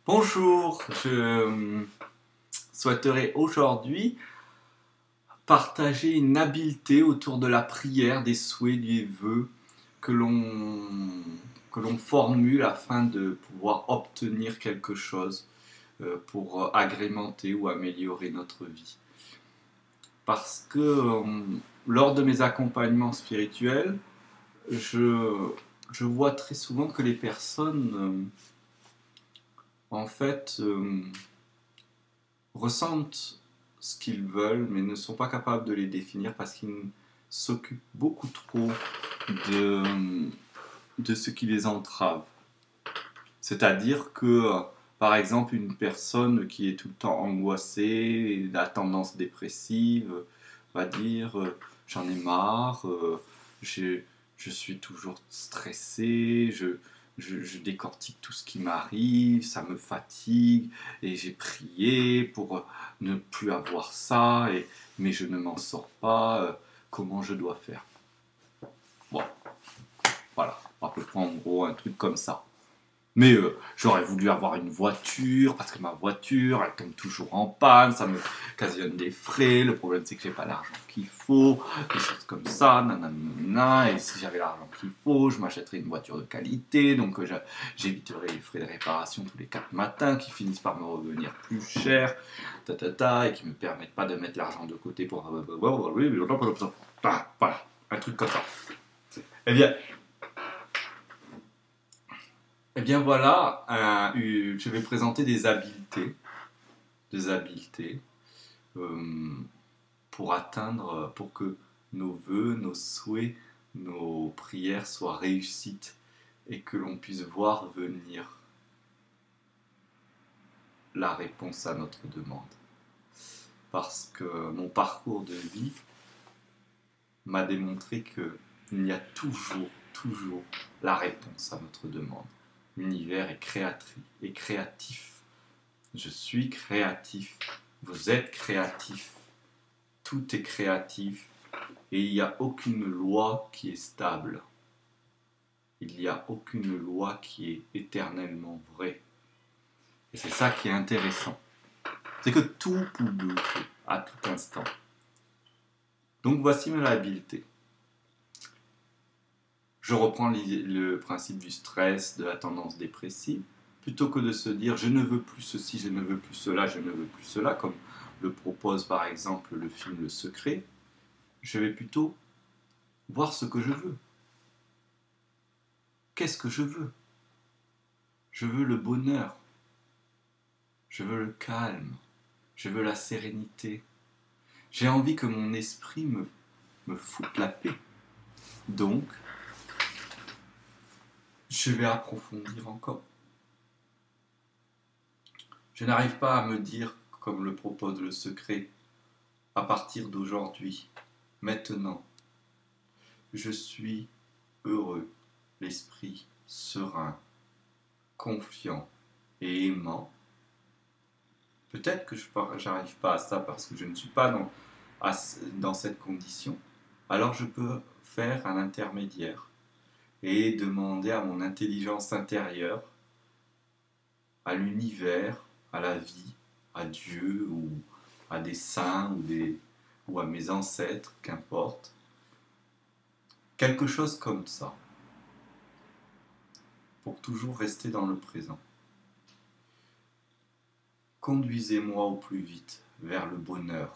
Bonjour, je souhaiterais aujourd'hui partager une habileté autour de la prière, des souhaits, des vœux que l'on formule afin de pouvoir obtenir quelque chose pour agrémenter ou améliorer notre vie. Parce que lors de mes accompagnements spirituels, je vois très souvent que les personnes en fait ressentent ce qu'ils veulent, mais ne sont pas capables de les définir parce qu'ils s'occupent beaucoup trop de, de ce qui les entrave. C'est-à-dire que, par exemple, une personne qui est tout le temps angoissée, a tendance dépressive, va dire j'en ai marre, je suis toujours stressé, je décortique tout ce qui m'arrive, ça me fatigue, et j'ai prié pour ne plus avoir ça, mais je ne m'en sors pas, comment je dois faire? Bon, voilà, à peu près en gros un truc comme ça. Mais j'aurais voulu avoir une voiture, parce que ma voiture, elle tombe toujours en panne, ça me occasionne des frais, le problème c'est que j'ai pas l'argent qu'il faut, des choses comme ça, nanana, et si j'avais l'argent qu'il faut, je m'achèterais une voiture de qualité, donc j'éviterais les frais de réparation tous les 4 matins, qui finissent par me revenir plus cher, et qui me permettent pas de mettre l'argent de côté pour... Voilà, un truc comme ça. Eh bien, voilà, je vais présenter des habiletés euh, pour atteindre, pour que nos vœux, nos souhaits, nos prières soient réussites et que l'on puisse voir venir la réponse à notre demande. Parce que mon parcours de vie m'a démontré qu'il y a toujours la réponse à notre demande. L'univers est créatif. Je suis créatif. Vous êtes créatif. Tout est créatif. Et il n'y a aucune loi qui est stable. Il n'y a aucune loi qui est éternellement vraie. Et c'est ça qui est intéressant. C'est que tout peut bouger à tout instant. Donc voici ma habileté. Je reprends le principe du stress, de la tendance dépressive, plutôt que de se dire je ne veux plus ceci, je ne veux plus cela, je ne veux plus cela, comme le propose par exemple le film Le Secret, je vais plutôt voir ce que je veux. Qu'est-ce que je veux? Je veux le bonheur, je veux le calme, je veux la sérénité. J'ai envie que mon esprit me foute la paix. Donc, je vais approfondir encore. Je n'arrive pas à me dire, comme le propose Le Secret, à partir d'aujourd'hui, maintenant, je suis heureux, l'esprit serein, confiant et aimant. Peut-être que je n'arrive pas à ça parce que je ne suis pas dans cette condition. Alors je peux faire un intermédiaire et demander à mon intelligence intérieure, à l'univers, à la vie, à Dieu ou à des saints ou à mes ancêtres, qu'importe, quelque chose comme ça, pour toujours rester dans le présent. Conduisez-moi au plus vite vers le bonheur,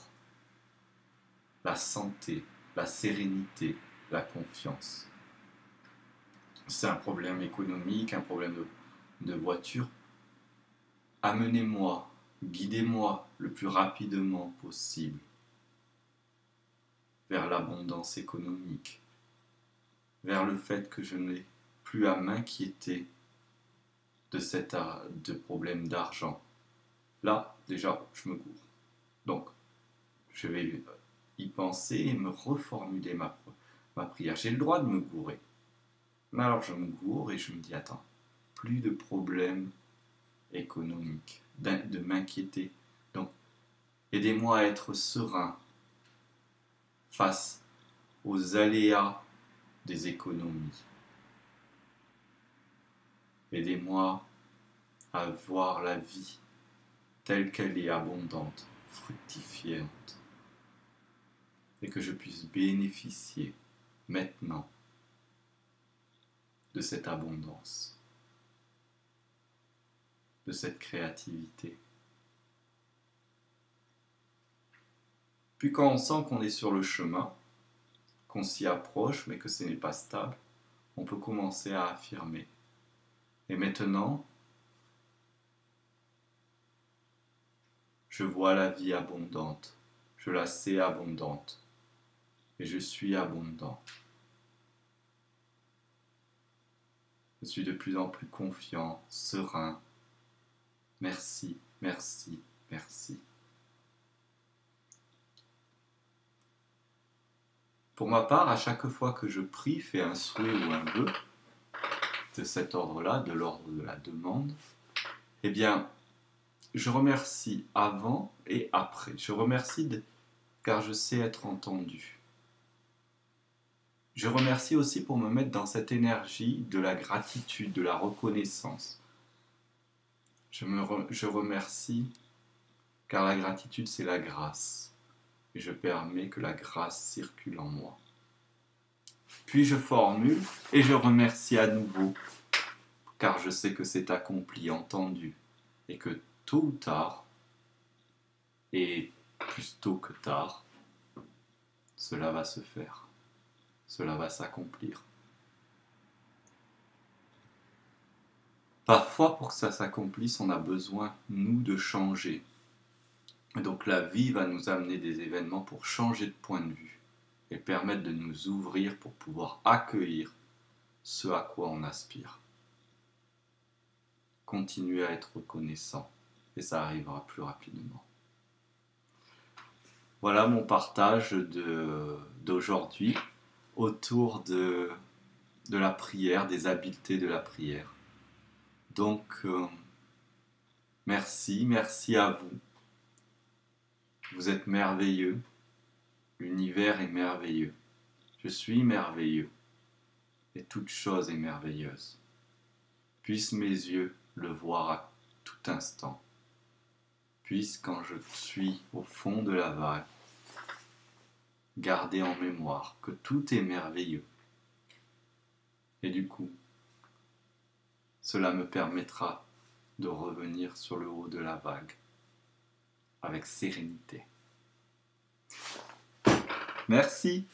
la santé, la sérénité, la confiance. C'est un problème économique, un problème de voiture. Amenez-moi, guidez-moi le plus rapidement possible vers l'abondance économique, vers le fait que je n'ai plus à m'inquiéter de problèmes d'argent. Là, déjà, je me gourre. Donc, je vais y penser et me reformuler ma prière. J'ai le droit de me gourer. Mais alors, je me gourre et je me dis, attends, plus de problèmes économiques, de m'inquiéter. Donc, aidez-moi à être serein face aux aléas des économies. Aidez-moi à voir la vie telle qu'elle est abondante, fructifiante, et que je puisse bénéficier maintenant de cette abondance, de cette créativité. Puis quand on sent qu'on est sur le chemin, qu'on s'y approche, mais que ce n'est pas stable, on peut commencer à affirmer. Et maintenant, je vois la vie abondante, je la sais abondante, et je suis abondant. Je suis de plus en plus confiant, serein. Merci, merci, merci. Pour ma part, à chaque fois que je prie, fais un souhait ou un vœu de cet ordre-là, de l'ordre de la demande, eh bien, je remercie avant et après. Je remercie car je sais être entendu. Je remercie aussi pour me mettre dans cette énergie de la gratitude, de la reconnaissance. Je remercie car la gratitude, c'est la grâce. Et je permets que la grâce circule en moi. Puis je formule et je remercie à nouveau, car je sais que c'est accompli, entendu, et que tôt ou tard, et plus tôt que tard, cela va se faire, cela va s'accomplir. Parfois, pour que ça s'accomplisse, on a besoin, nous, de changer. Et donc la vie va nous amener des événements pour changer de point de vue et permettre de nous ouvrir pour pouvoir accueillir ce à quoi on aspire. Continuer à être reconnaissant et ça arrivera plus rapidement. Voilà mon partage d'aujourd'hui autour de la prière, des habiletés de la prière. Donc, merci à vous. Vous êtes merveilleux. L'univers est merveilleux. Je suis merveilleux. Et toute chose est merveilleuse. Puissent mes yeux le voir à tout instant. Puisse, quand je suis au fond de la vague, garder en mémoire que tout est merveilleux. Et du coup, cela me permettra de revenir sur le haut de la vague avec sérénité. Merci.